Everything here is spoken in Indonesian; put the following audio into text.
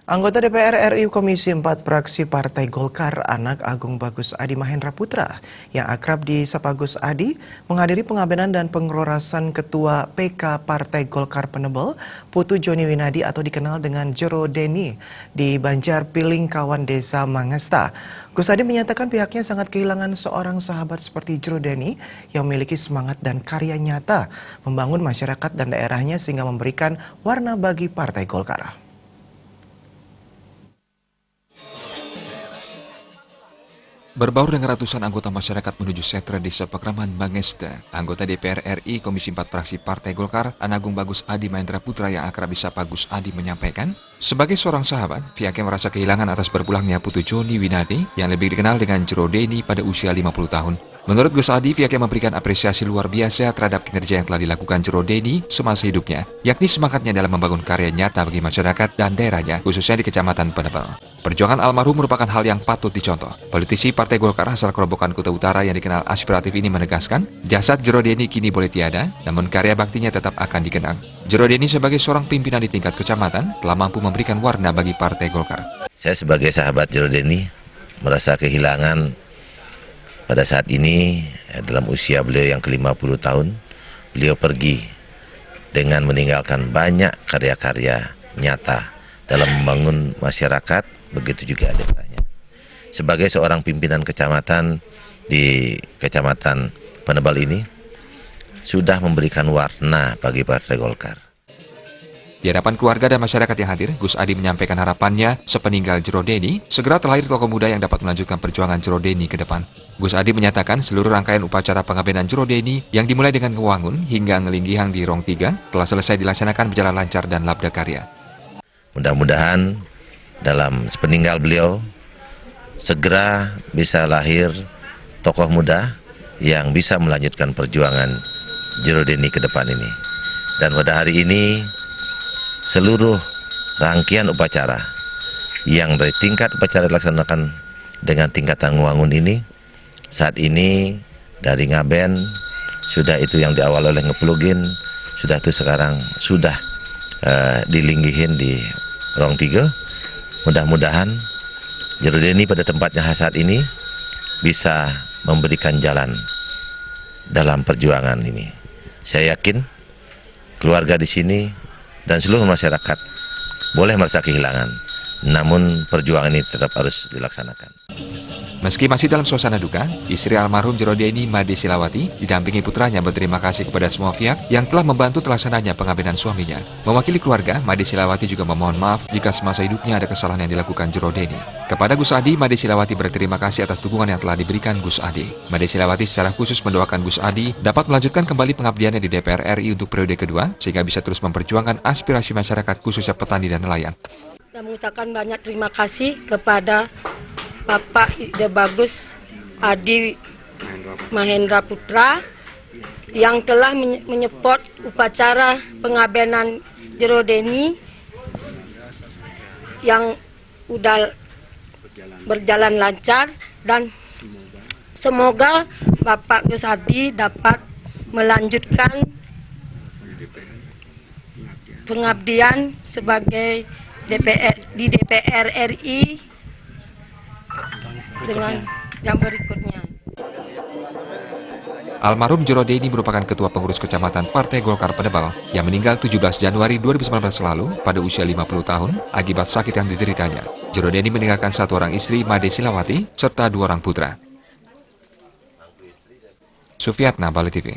Anggota DPR RI Komisi 4 Fraksi Partai Golkar, Anak Agung Bagus Adi Mahendra Putra, yang akrab disapa Gus Adi, menghadiri pengabenan dan pengerorasan Ketua PK Partai Golkar Penebel, Putu Joni Winadi atau dikenal dengan Jero Deni, di Banjar Piling Kawan Desa Mangesta. Gus Adi menyatakan pihaknya sangat kehilangan seorang sahabat seperti Jero Deni yang memiliki semangat dan karya nyata membangun masyarakat dan daerahnya sehingga memberikan warna bagi Partai Golkar. Berbaur dengan ratusan anggota masyarakat menuju sentra Desa Pakraman Mangesta, anggota DPR RI Komisi 4 Fraksi Partai Golkar, Anak Agung Bagus Adi Mahendra Putra yang akrab disapa Gus Adi menyampaikan, sebagai seorang sahabat, pihaknya merasa kehilangan atas berpulangnya Putu Joni Winadi yang lebih dikenal dengan Jero Deni pada usia 50 tahun. Menurut Gus Adi, pihaknya memberikan apresiasi luar biasa terhadap kinerja yang telah dilakukan Jero Deni semasa hidupnya, yakni semangatnya dalam membangun karya nyata bagi masyarakat dan daerahnya, khususnya di Kecamatan Penebel. Perjuangan almarhum merupakan hal yang patut dicontoh. Politisi Partai Golkar asal Kerobokan Kuta Utara yang dikenal aspiratif ini menegaskan, jasad Jero Deni kini boleh tiada, namun karya baktinya tetap akan dikenang. Jero Deni sebagai seorang pimpinan di tingkat kecamatan telah mampu memberikan warna bagi Partai Golkar. Saya sebagai sahabat Jero Deni merasa kehilangan pada saat ini dalam usia beliau yang ke-50 tahun, beliau pergi dengan meninggalkan banyak karya-karya nyata dalam membangun masyarakat, begitu juga daerahnya. Sebagai seorang pimpinan kecamatan di Kecamatan Penebel ini, sudah memberikan warna bagi Partai Golkar. Di hadapan keluarga dan masyarakat yang hadir, Gus Adi menyampaikan harapannya sepeninggal Jero Deni, segera terlahir tokoh muda yang dapat melanjutkan perjuangan Jero Deni ke depan. Gus Adi menyatakan seluruh rangkaian upacara pengabenan Jero Deni yang dimulai dengan ngewangun hingga ngelinggihang di Rong 3 telah selesai dilaksanakan berjalan lancar dan labda karya. Mudah-mudahan dalam sepeninggal beliau segera bisa lahir tokoh muda yang bisa melanjutkan perjuangan Jero Deni ke depan ini. Dan pada hari ini seluruh rangkaian upacara yang dari tingkat upacara dilaksanakan dengan tingkatan ngewangun ini, saat ini dari ngaben sudah itu yang diawal oleh ngeplugin, sudah itu sekarang sudah dilinggihin di Rong 3. Mudah-mudahan Jero Deni pada tempatnya saat ini bisa memberikan jalan dalam perjuangan ini. Saya yakin keluarga di sini dan seluruh masyarakat boleh merasa kehilangan, namun perjuangan ini tetap harus dilaksanakan. Meski masih dalam suasana duka, istri almarhum Jero Deni, Made Silawati, didampingi putranya berterima kasih kepada semua pihak yang telah membantu terlaksananya pengabenan suaminya. Mewakili keluarga, Made Silawati juga memohon maaf jika semasa hidupnya ada kesalahan yang dilakukan Jero Deni. Kepada Gus Adi, Made Silawati berterima kasih atas dukungan yang telah diberikan Gus Adi. Made Silawati secara khusus mendoakan Gus Adi dapat melanjutkan kembali pengabdiannya di DPR RI untuk periode kedua, sehingga bisa terus memperjuangkan aspirasi masyarakat khususnya petani dan nelayan. Dan mengucapkan banyak terima kasih kepada Bapak Ide Bagus Adi Mahendra Putra yang telah menyeport upacara pengabenan Jero Deni yang udah berjalan lancar, dan semoga Bapak Gus Adi dapat melanjutkan pengabdian sebagai DPR RI dengan yang berikutnya. Almarhum Jero Deni merupakan ketua pengurus kecamatan Partai Golkar Penebel yang meninggal 17 Januari 2019 lalu pada usia 50 tahun akibat sakit yang dideritanya. Jero Deni meninggalkan satu orang istri, Made Silawati, serta 2 orang putra. Sufiatna, Bali TV.